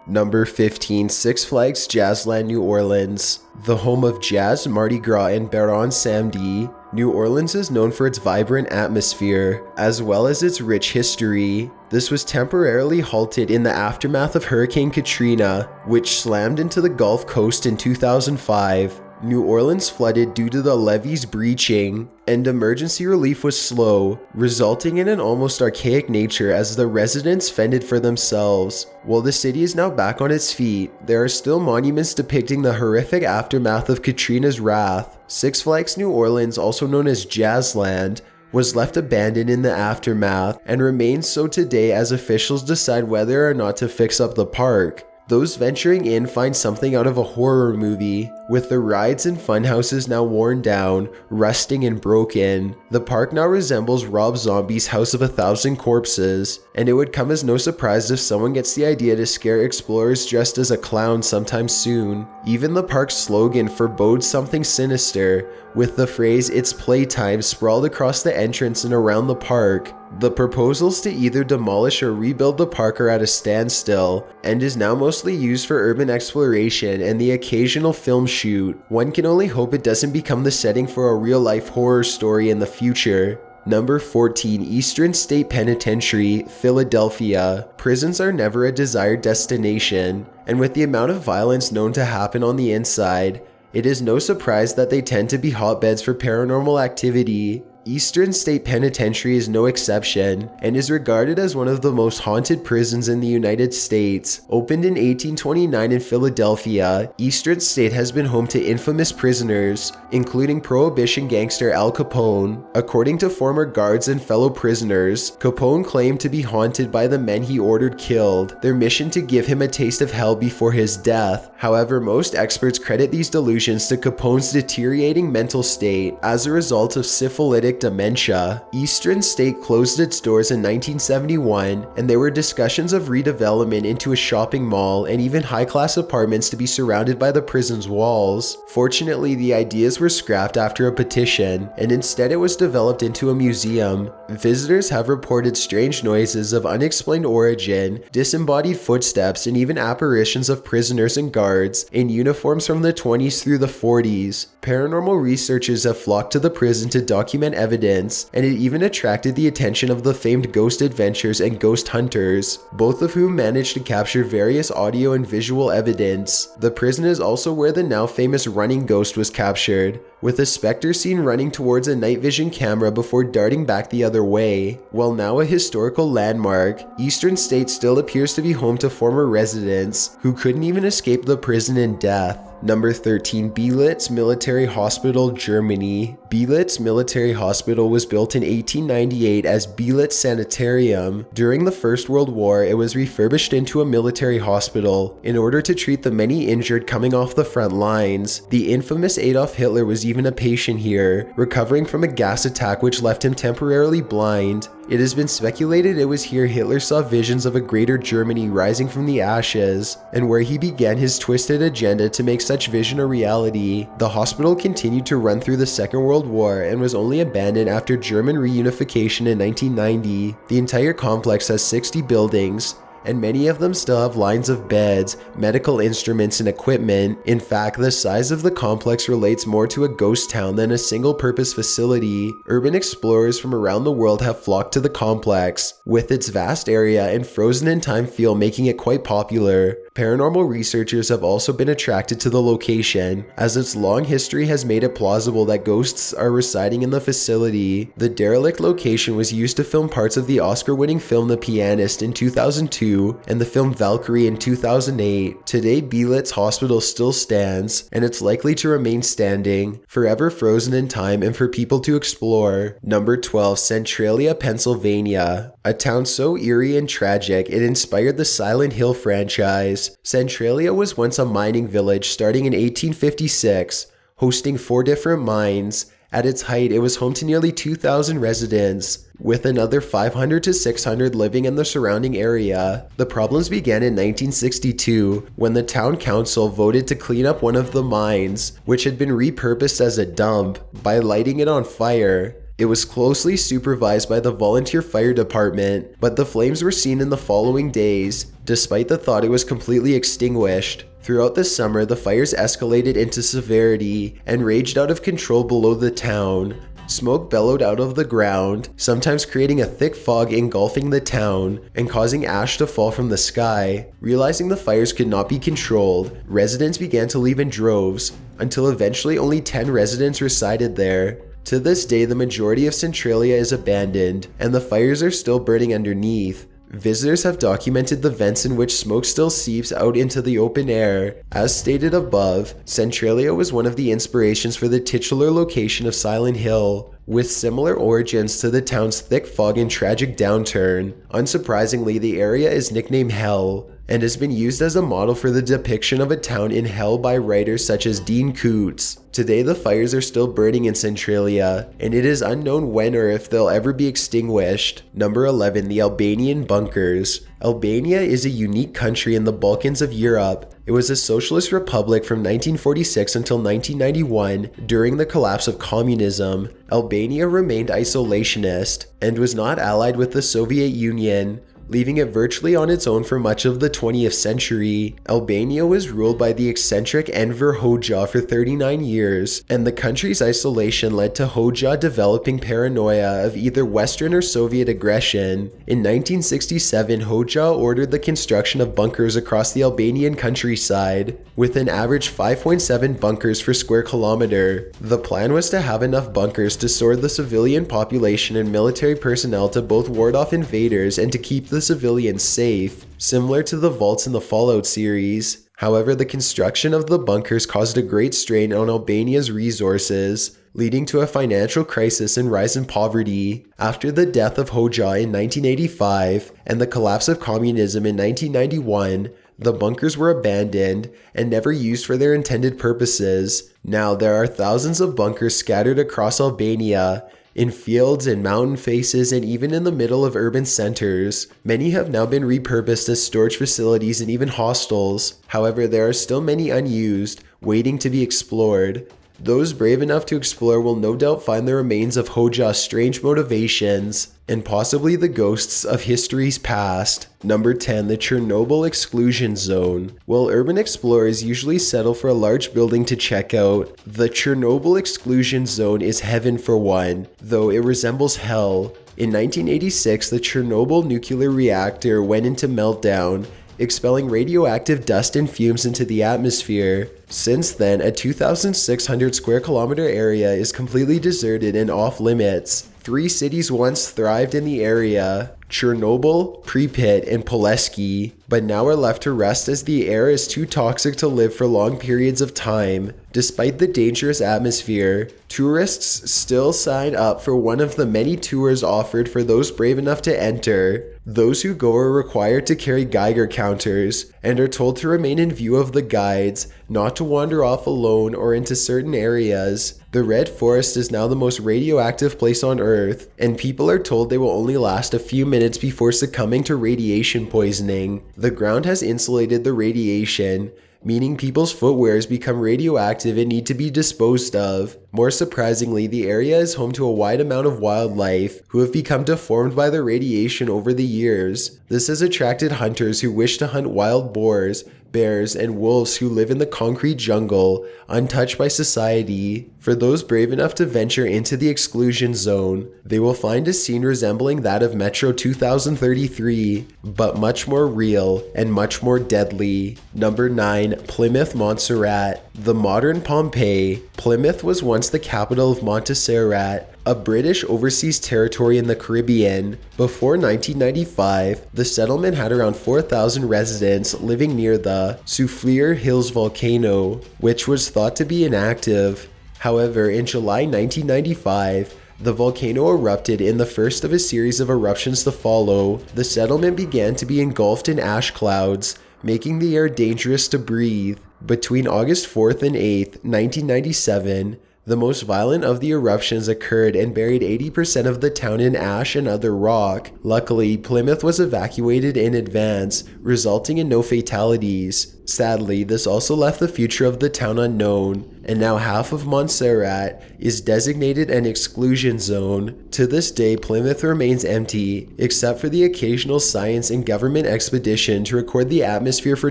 Number 15, Six Flags Jazzland, New Orleans. The home of jazz, Mardi Gras, and Baron Samedi, New Orleans is known for its vibrant atmosphere, as well as its rich history. This was temporarily halted in the aftermath of Hurricane Katrina, which slammed into the Gulf Coast in 2005. New Orleans flooded due to the levees breaching, and emergency relief was slow, resulting in an almost archaic nature as the residents fended for themselves. While the city is now back on its feet, there are still monuments depicting the horrific aftermath of Katrina's wrath. Six Flags New Orleans, also known as Jazzland, was left abandoned in the aftermath and remains so today as officials decide whether or not to fix up the park. Those venturing in find something out of a horror movie, with the rides and funhouses now worn down, rusting and broken. The park now resembles Rob Zombie's House of 1,000 Corpses, and it would come as no surprise if someone gets the idea to scare explorers dressed as a clown sometime soon. Even the park's slogan forebodes something sinister, with the phrase "It's playtime" sprawled across the entrance and around the park. The proposals to either demolish or rebuild the park are at a standstill, and is now mostly used for urban exploration and the occasional film shoot. One can only hope it doesn't become the setting for a real-life horror story in the future. Number 14, Eastern State Penitentiary, Philadelphia. Prisons are never a desired destination, and with the amount of violence known to happen on the inside, it is no surprise that they tend to be hotbeds for paranormal activity. Eastern State Penitentiary is no exception, and is regarded as one of the most haunted prisons in the United States. Opened in 1829 in Philadelphia, Eastern State has been home to infamous prisoners, including Prohibition gangster Al Capone. According to former guards and fellow prisoners, Capone claimed to be haunted by the men he ordered killed, their mission to give him a taste of hell before his death. However, most experts credit these delusions to Capone's deteriorating mental state as a result of syphilitic dementia. Eastern State closed its doors in 1971, and there were discussions of redevelopment into a shopping mall and even high-class apartments to be surrounded by the prison's walls. Fortunately, the ideas were scrapped after a petition, and instead it was developed into a museum. Visitors have reported strange noises of unexplained origin, disembodied footsteps, and even apparitions of prisoners and guards in uniforms from the 20s through the 40s. Paranormal researchers have flocked to the prison to document evidence, and it even attracted the attention of the famed Ghost Adventures and Ghost Hunters, both of whom managed to capture various audio and visual evidence. The prison is also where the now famous running ghost was captured, with a specter seen running towards a night vision camera before darting back the other way. While now a historical landmark, Eastern State still appears to be home to former residents who couldn't even escape the prison and death. Number 13, Beelitz Military Hospital, Germany. Beelitz Military Hospital was built in 1898 as Beelitz Sanitarium. During the First World War, it was refurbished into a military hospital in order to treat the many injured coming off the front lines. The infamous Adolf Hitler was even a patient here, recovering from a gas attack which left him temporarily blind. It has been speculated it was here Hitler saw visions of a greater Germany rising from the ashes, and where he began his twisted agenda to make such vision a reality. The hospital continued to run through the Second World War and was only abandoned after German reunification in 1990. The entire complex has 60 buildings, and many of them still have lines of beds, medical instruments, and equipment. In fact, the size of the complex relates more to a ghost town than a single-purpose facility. Urban explorers from around the world have flocked to the complex, with its vast area and frozen-in-time feel making it quite popular. Paranormal researchers have also been attracted to the location, as its long history has made it plausible that ghosts are residing in the facility. The derelict location was used to film parts of the Oscar-winning film The Pianist in 2002 and the film Valkyrie in 2008. Today, Beelitz Hospital still stands, and it's likely to remain standing, forever frozen in time and for people to explore. Number 12, Centralia, Pennsylvania. A town so eerie and tragic, it inspired the Silent Hill franchise. Centralia was once a mining village starting in 1856, hosting 4 different mines. At its height, it was home to nearly 2,000 residents, with another 500 to 600 living in the surrounding area. The problems began in 1962, when the town council voted to clean up one of the mines, which had been repurposed as a dump, by lighting it on fire. It was closely supervised by the volunteer fire department, but the flames were seen in the following days, despite the thought it was completely extinguished. Throughout the summer, the fires escalated into severity and raged out of control below the town. Smoke bellowed out of the ground, sometimes creating a thick fog engulfing the town and causing ash to fall from the sky. Realizing the fires could not be controlled, residents began to leave in droves, until eventually only 10 residents resided there. To this day, the majority of Centralia is abandoned, and the fires are still burning underneath. Visitors have documented the vents in which smoke still seeps out into the open air. As stated above, Centralia was one of the inspirations for the titular location of Silent Hill, with similar origins to the town's thick fog and tragic downturn. Unsurprisingly, the area is nicknamed Hell, and has been used as a model for the depiction of a town in hell by writers such as Dean Koontz. Today, the fires are still burning in Centralia, and it is unknown when or if they'll ever be extinguished. Number 11, the Albanian Bunkers. Albania is a unique country in the Balkans of Europe. It was a socialist republic from 1946 until 1991 during the collapse of communism. Albania remained isolationist and was not allied with the Soviet Union, leaving it virtually on its own for much of the 20th century. Albania was ruled by the eccentric Enver Hoxha for 39 years, and the country's isolation led to Hoxha developing paranoia of either Western or Soviet aggression. In 1967, Hoxha ordered the construction of bunkers across the Albanian countryside, with an average 5.7 bunkers per square kilometer. The plan was to have enough bunkers to store the civilian population and military personnel to both ward off invaders and to keep the civilians safe, similar to the vaults in the Fallout series. However, the construction of the bunkers caused a great strain on Albania's resources, leading to a financial crisis and rise in poverty. After the death of Hoxha in 1985 and the collapse of communism in 1991, the bunkers were abandoned and never used for their intended purposes. Now there are thousands of bunkers scattered across Albania, in fields and mountain faces, and even in the middle of urban centers. Many have now been repurposed as storage facilities and even hostels. However, there are still many unused, waiting to be explored. Those brave enough to explore will no doubt find the remains of Hoxha's strange motivations, and possibly the ghosts of history's past. Number 10, the Chernobyl Exclusion Zone. While urban explorers usually settle for a large building to check out, the Chernobyl Exclusion Zone is heaven for one, though it resembles hell. In 1986, the Chernobyl nuclear reactor went into meltdown, expelling radioactive dust and fumes into the atmosphere. Since then, a 2,600 square kilometer area is completely deserted and off limits. 3 cities once thrived in the area: Chernobyl, Pripyat, and Pulaski, but now are left to rest as the air is too toxic to live for long periods of time. Despite the dangerous atmosphere, tourists still sign up for one of the many tours offered for those brave enough to enter. Those who go are required to carry Geiger counters and are told to remain in view of the guides, not to wander off alone or into certain areas. The Red Forest is now the most radioactive place on Earth, and people are told they will only last a few minutes before succumbing to radiation poisoning. The ground has insulated the radiation, meaning people's footwears become radioactive and need to be disposed of. More surprisingly, the area is home to a wide amount of wildlife who have become deformed by the radiation over the years. This has attracted hunters who wish to hunt wild boars, bears, and wolves who live in the concrete jungle, untouched by society. For those brave enough to venture into the exclusion zone, they will find a scene resembling that of Metro 2033, but much more real and much more deadly. Number 9, Plymouth, Montserrat. The modern Pompeii, Plymouth was once the capital of Montserrat, a British overseas territory in the Caribbean. Before 1995, the settlement had around 4,000 residents living near the Soufriere Hills volcano, which was thought to be inactive. However, in July 1995, the volcano erupted in the first of a series of eruptions to follow. The settlement began to be engulfed in ash clouds, making the air dangerous to breathe. Between August 4th and 8th, 1997, the most violent of the eruptions occurred and buried 80% of the town in ash and other rock. Luckily, Plymouth was evacuated in advance, resulting in no fatalities. Sadly, this also left the future of the town unknown, and now half of Montserrat is designated an exclusion zone. To this day, Plymouth remains empty, except for the occasional science and government expedition to record the atmosphere for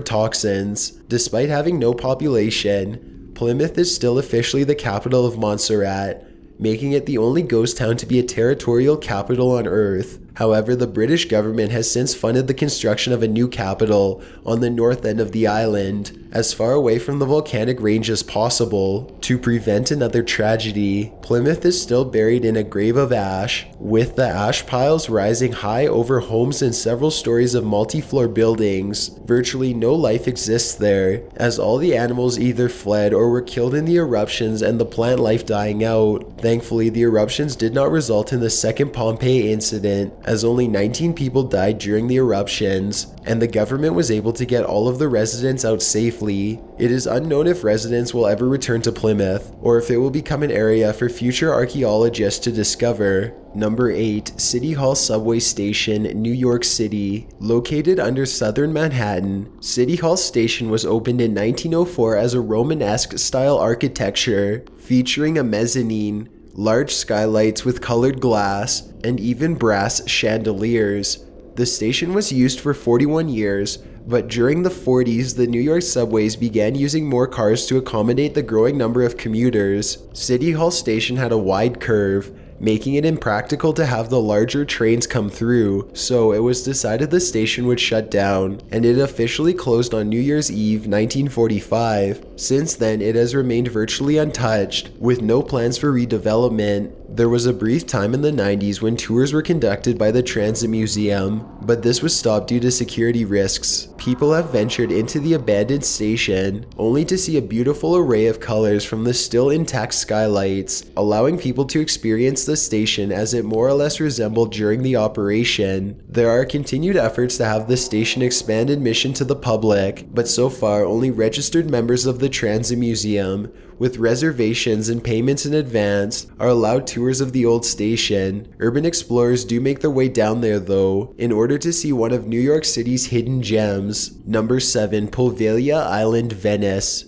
toxins. Despite having no population, Plymouth is still officially the capital of Montserrat, making it the only ghost town to be a territorial capital on Earth. However, the British government has since funded the construction of a new capital on the north end of the island, as far away from the volcanic range as possible, to prevent another tragedy. Plymouth is still buried in a grave of ash, with the ash piles rising high over homes and several stories of multi-floor buildings. Virtually no life exists there, as all the animals either fled or were killed in the eruptions and the plant life dying out. Thankfully, the eruptions did not result in the second Pompeii incident, as only 19 people died during the eruptions, and the government was able to get all of the residents out safely. It is unknown if residents will ever return to Plymouth, or if it will become an area for future archaeologists to discover. Number 8. City Hall Subway Station, New York City. Located under southern Manhattan, City Hall Station was opened in 1904 as a Romanesque style architecture, featuring a mezzanine, large skylights with colored glass, and even brass chandeliers. The station was used for 41 years, but during the 40s, the New York subways began using more cars to accommodate the growing number of commuters. City Hall Station had a wide curve, making it impractical to have the larger trains come through, so it was decided the station would shut down, and it officially closed on New Year's Eve 1945. Since then, it has remained virtually untouched, with no plans for redevelopment. There was a brief time in the 90s when tours were conducted by the Transit Museum, but this was stopped due to security risks. People have ventured into the abandoned station, only to see a beautiful array of colors from the still intact skylights, allowing people to experience the station as it more or less resembled during the operation. There are continued efforts to have the station expand admission to the public, but so far only registered members of the Transit Museum, with reservations and payments in advance, are allowed tours of the old station. Urban explorers do make their way down there though, in order to see one of New York City's hidden gems. Number 7. Poveglia Island, Venice.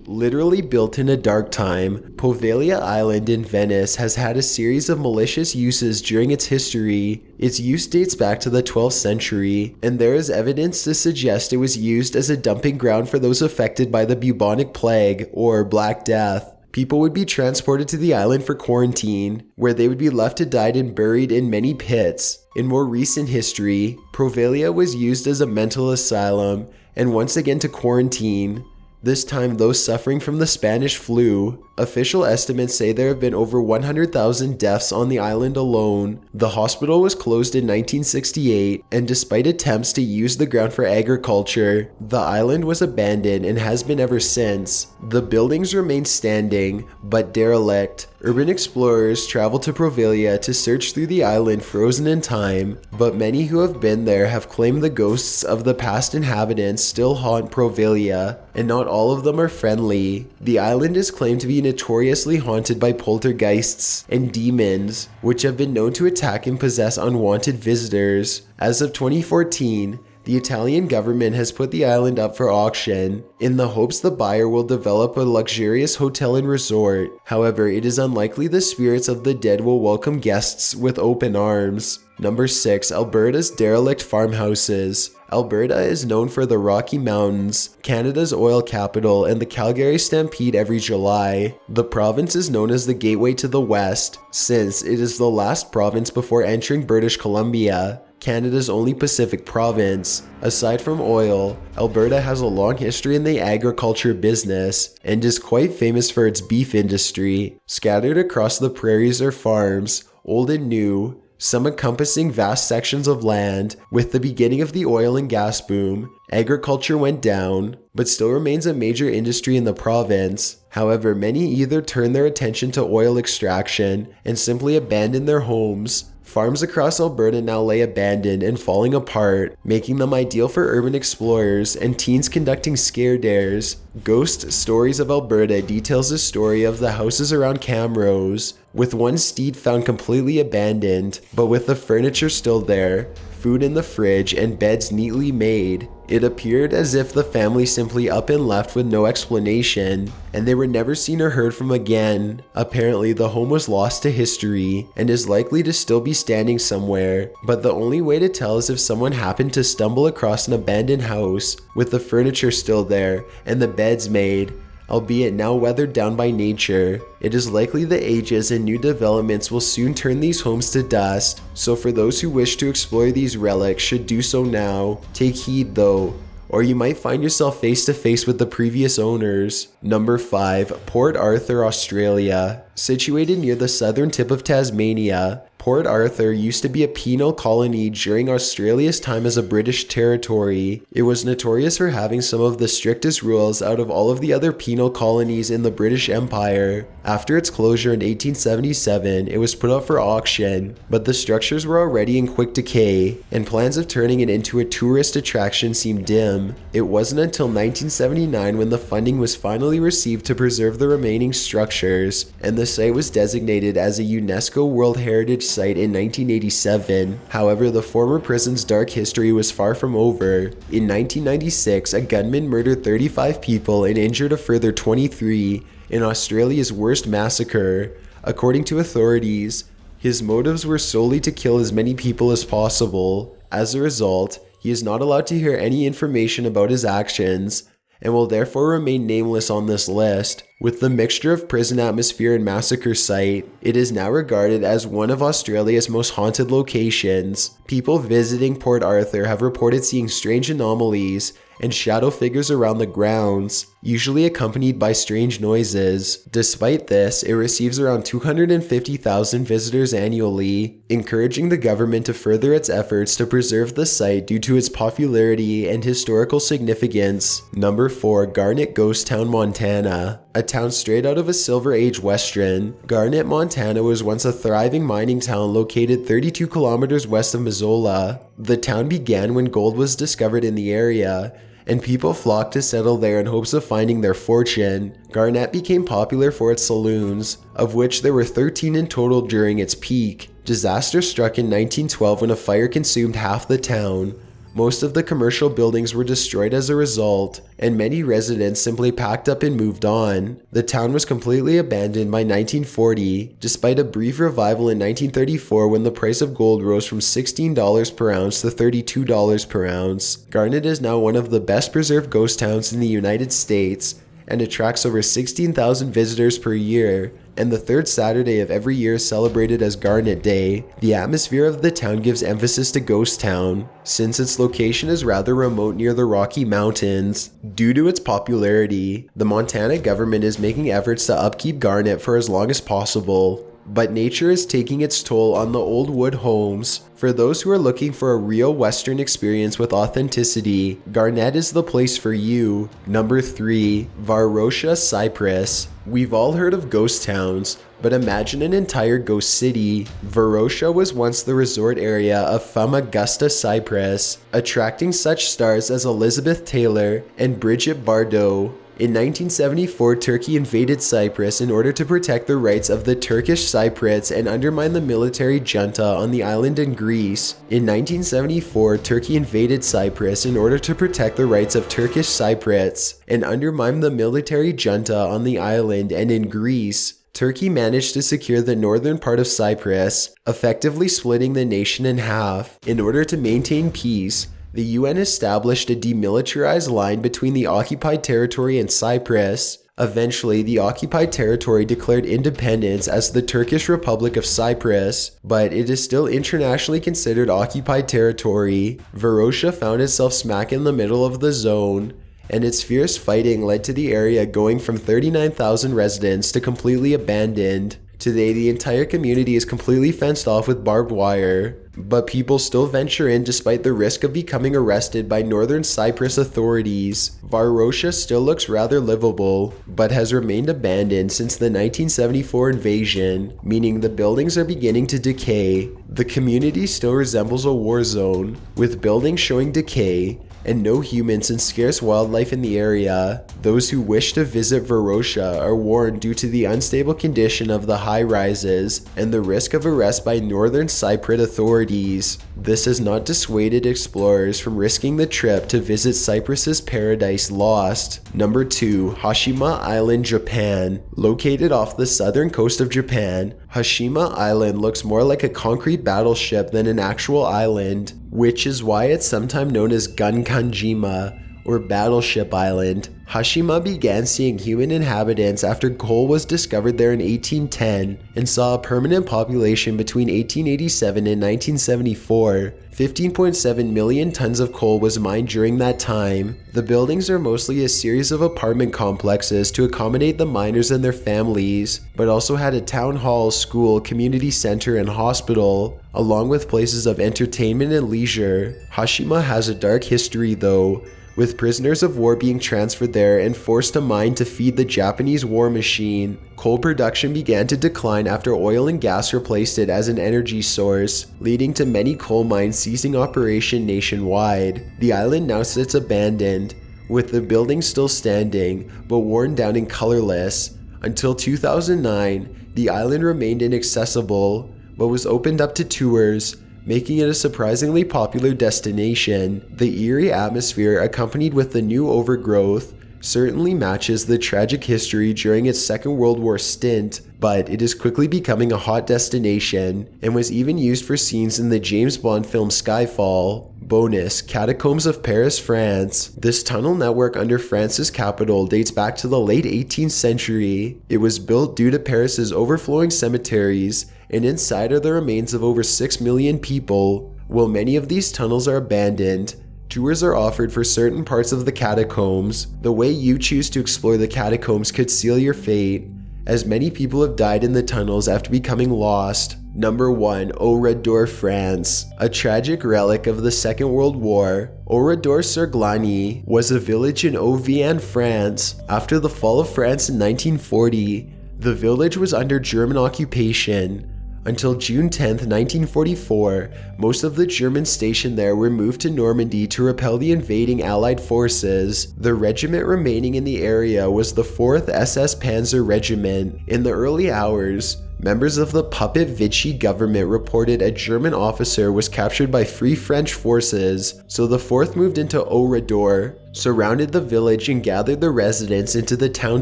Literally built in a dark time, Poveglia Island in Venice has had a series of malicious uses during its history. Its use dates back to the 12th century, and there is evidence to suggest it was used as a dumping ground for those affected by the bubonic plague, or Black Death. People would be transported to the island for quarantine, where they would be left to die and buried in many pits. In more recent history, Poveglia was used as a mental asylum, and once again to quarantine, this time those suffering from the Spanish flu. Official estimates say there have been over 100,000 deaths on the island alone. The hospital was closed in 1968, and despite attempts to use the ground for agriculture, the island was abandoned and has been ever since. The buildings remain standing, but derelict. Urban explorers travel to Poveglia to search through the island frozen in time, but many who have been there have claimed the ghosts of the past inhabitants still haunt Poveglia, and not all of them are friendly. The island is claimed to be notoriously haunted by poltergeists and demons, which have been known to attack and possess unwanted visitors. As of 2014, the Italian government has put the island up for auction, in the hopes the buyer will develop a luxurious hotel and resort. However, it is unlikely the spirits of the dead will welcome guests with open arms. Number 6. Alberta's Derelict Farmhouses. Alberta is known for the Rocky Mountains, Canada's oil capital, and the Calgary Stampede every July. The province is known as the Gateway to the West, since it is the last province before entering British Columbia, Canada's only Pacific province. Aside from oil, Alberta has a long history in the agriculture business and is quite famous for its beef industry. Scattered across the prairies are farms, old and new, some encompassing vast sections of land. With the beginning of the oil and gas boom, agriculture went down, but still remains a major industry in the province. However, many either turn their attention to oil extraction and simply abandon their homes. Farms across Alberta now lay abandoned and falling apart, making them ideal for urban explorers and teens conducting scare dares. Ghost Stories of Alberta details the story of the houses around Camrose, with one steed found completely abandoned, but with the furniture still there. food in the fridge, and beds neatly made. It appeared as if the family simply up and left with no explanation, and they were never seen or heard from again. Apparently, the home was lost to history and is likely to still be standing somewhere, but the only way to tell is if someone happened to stumble across an abandoned house with the furniture still there and the beds made, albeit now weathered down by nature. It is likely the ages and new developments will soon turn these homes to dust, so for those who wish to explore these relics should do so now. Take heed though, or you might find yourself face to face with the previous owners. Number 5. Port Arthur, Australia. Situated near the southern tip of Tasmania, Port Arthur used to be a penal colony during Australia's time as a British territory. It was notorious for having some of the strictest rules out of all of the other penal colonies in the British Empire. After its closure in 1877, it was put up for auction, but the structures were already in quick decay, and plans of turning it into a tourist attraction seemed dim. It wasn't until 1979 when the funding was finally received to preserve the remaining structures, and the site was designated as a UNESCO World Heritage Site in 1987. However, the former prison's dark history was far from over. In 1996, a gunman murdered 35 people and injured a further 23 in Australia's worst massacre. According to authorities, his motives were solely to kill as many people as possible. As a result, he is not allowed to hear any information about his actions, and will therefore remain nameless on this list. With the mixture of prison atmosphere and massacre site, it is now regarded as one of Australia's most haunted locations. People visiting Port Arthur have reported seeing strange anomalies and shadow figures around the grounds, usually accompanied by strange noises. Despite this, it receives around 250,000 visitors annually, encouraging the government to further its efforts to preserve the site due to its popularity and historical significance. Number 4. Garnet Ghost Town, Montana. A town straight out of a Silver Age Western, Garnet, Montana was once a thriving mining town located 32 kilometers west of Missoula. The town began when gold was discovered in the area, and people flocked to settle there in hopes of finding their fortune. Garnet became popular for its saloons, of which there were 13 in total during its peak. Disaster struck in 1912 when a fire consumed half the town. Most of the commercial buildings were destroyed as a result, and many residents simply packed up and moved on. The town was completely abandoned by 1940, despite a brief revival in 1934 when the price of gold rose from $16 per ounce to $32 per ounce. Garnet is now one of the best preserved ghost towns in the United States, and attracts over 16,000 visitors per year, and the third Saturday of every year is celebrated as Garnet Day. The atmosphere of the town gives emphasis to Ghost Town, since its location is rather remote near the Rocky Mountains. Due to its popularity, the Montana government is making efforts to upkeep Garnet for as long as possible, but nature is taking its toll on the old wood homes. For those who are looking for a real Western experience with authenticity, Garnet is the place for you. Number 3. Varosha, Cyprus. We've all heard of ghost towns, but imagine an entire ghost city. Varosha was once the resort area of Famagusta, Cyprus, attracting such stars as Elizabeth Taylor and Brigitte Bardot. In 1974, Turkey invaded Cyprus in order to protect the rights of the Turkish Cypriots and undermine the military junta on the island in Greece. In 1974, Turkey invaded Cyprus in order to protect the rights of Turkish Cypriots and undermine the military junta on the island and in Greece. Turkey managed to secure the northern part of Cyprus, effectively splitting the nation in half. In order to maintain peace, the UN established a demilitarized line between the occupied territory and Cyprus. Eventually, the occupied territory declared independence as the Turkish Republic of Cyprus, but it is still internationally considered occupied territory. Varosha found itself smack in the middle of the zone, and its fierce fighting led to the area going from 39,000 residents to completely abandoned. Today, the entire community is completely fenced off with barbed wire, but people still venture in despite the risk of becoming arrested by northern Cyprus authorities. Varosha still looks rather livable, but has remained abandoned since the 1974 invasion, meaning the buildings are beginning to decay. The community still resembles a war zone, with buildings showing decay and no humans and scarce wildlife in the area. Those who wish to visit Varosha are warned due to the unstable condition of the high rises and the risk of arrest by northern Cypriot authorities. This has not dissuaded explorers from risking the trip to visit Cyprus's paradise lost. Number 2. Hashima Island, Japan. Located off the southern coast of Japan, Hashima Island looks more like a concrete battleship than an actual island, which is why it's sometimes known as Gunkanjima, or Battleship Island. Hashima began seeing human inhabitants after coal was discovered there in 1810 and saw a permanent population between 1887 and 1974. 15.7 million tons of coal was mined during that time. The buildings are mostly a series of apartment complexes to accommodate the miners and their families, but also had a town hall, school, community center, and hospital, along with places of entertainment and leisure. Hashima has a dark history though, with prisoners of war being transferred there and forced to mine to feed the Japanese war machine. Coal production began to decline after oil and gas replaced it as an energy source, leading to many coal mines ceasing operation nationwide. The island now sits abandoned, with the buildings still standing, but worn down and colorless. Until 2009, the island remained inaccessible, but was opened up to tours, making it a surprisingly popular destination. The eerie atmosphere, accompanied with the new overgrowth, certainly matches the tragic history during its Second World War stint, but it is quickly becoming a hot destination and was even used for scenes in the James Bond film Skyfall. Bonus: Catacombs of Paris, France. This tunnel network under France's capital dates back to the late 18th century. It was built due to Paris's overflowing cemeteries, and inside are the remains of over 6 million people. While many of these tunnels are abandoned, tours are offered for certain parts of the catacombs. The way you choose to explore the catacombs could seal your fate, as many people have died in the tunnels after becoming lost. Number 1. Oradour, France. A tragic relic of the Second World War, Oradour-sur-Glane was a village in Auvergne, France. After the fall of France in 1940, the village was under German occupation. Until June 10, 1944, most of the Germans stationed there were moved to Normandy to repel the invading Allied forces. The regiment remaining in the area was the 4th SS Panzer Regiment. In the early hours, members of the puppet Vichy government reported a German officer was captured by Free French forces, so the 4th moved into Oradour, surrounded the village and gathered the residents into the town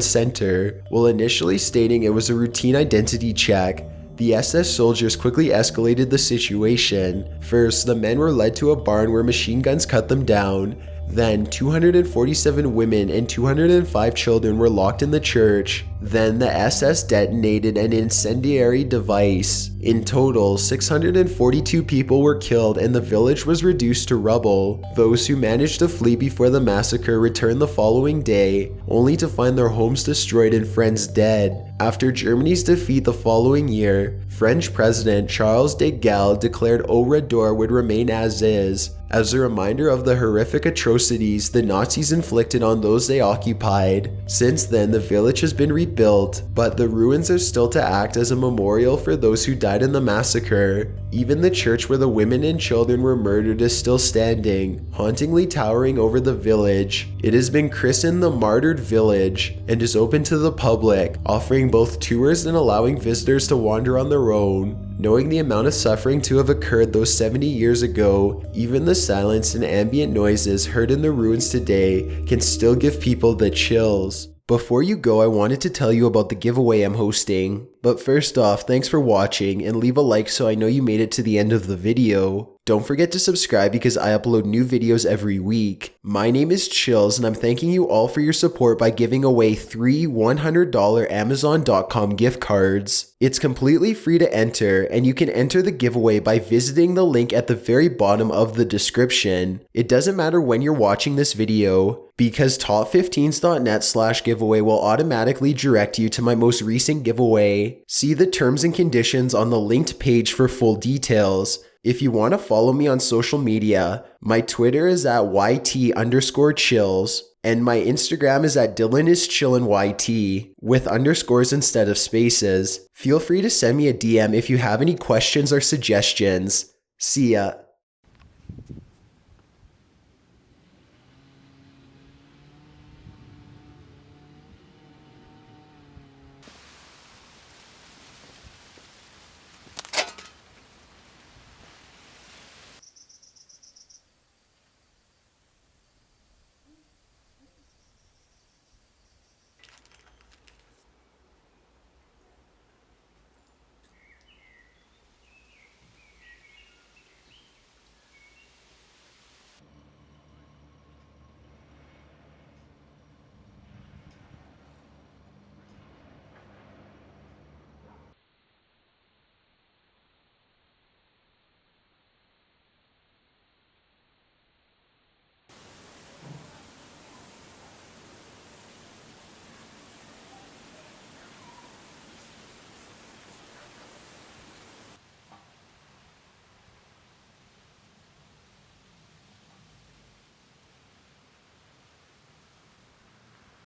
center. While initially stating it was a routine identity check, the SS soldiers quickly escalated the situation. First, the men were led to a barn where machine guns cut them down. Then, 247 women and 205 children were locked in the church. Then, the SS detonated an incendiary device. In total, 642 people were killed and the village was reduced to rubble. Those who managed to flee before the massacre returned the following day, only to find their homes destroyed and friends dead. After Germany's defeat the following year, French President Charles de Gaulle declared Oradour would remain as is, as a reminder of the horrific atrocities the Nazis inflicted on those they occupied. Since then, the village has been rebuilt, but the ruins are still to act as a memorial for those who died in the massacre. Even the church where the women and children were murdered is still standing, hauntingly towering over the village. It has been christened the Martyred Village and is open to the public, offering both tours and allowing visitors to wander on their own. Knowing the amount of suffering to have occurred those 70 years ago, even the silence and ambient noises heard in the ruins today can still give people the chills. Before you go, I wanted to tell you about the giveaway I'm hosting. But first off, thanks for watching and leave a like so I know you made it to the end of the video. Don't forget to subscribe because I upload new videos every week. My name is Schulz and I'm thanking you all for your support by giving away 3 $100 Amazon.com gift cards. It's completely free to enter and you can enter the giveaway by visiting the link at the very bottom of the description. It doesn't matter when you're watching this video, because top15s.net/giveaway will automatically direct you to my most recent giveaway. See the terms and conditions on the linked page for full details. If you want to follow me on social media, my Twitter is at YT_chills, and my Instagram is at DylanIsChillinYT, with underscores instead of spaces. Feel free to send me a DM if you have any questions or suggestions. See ya.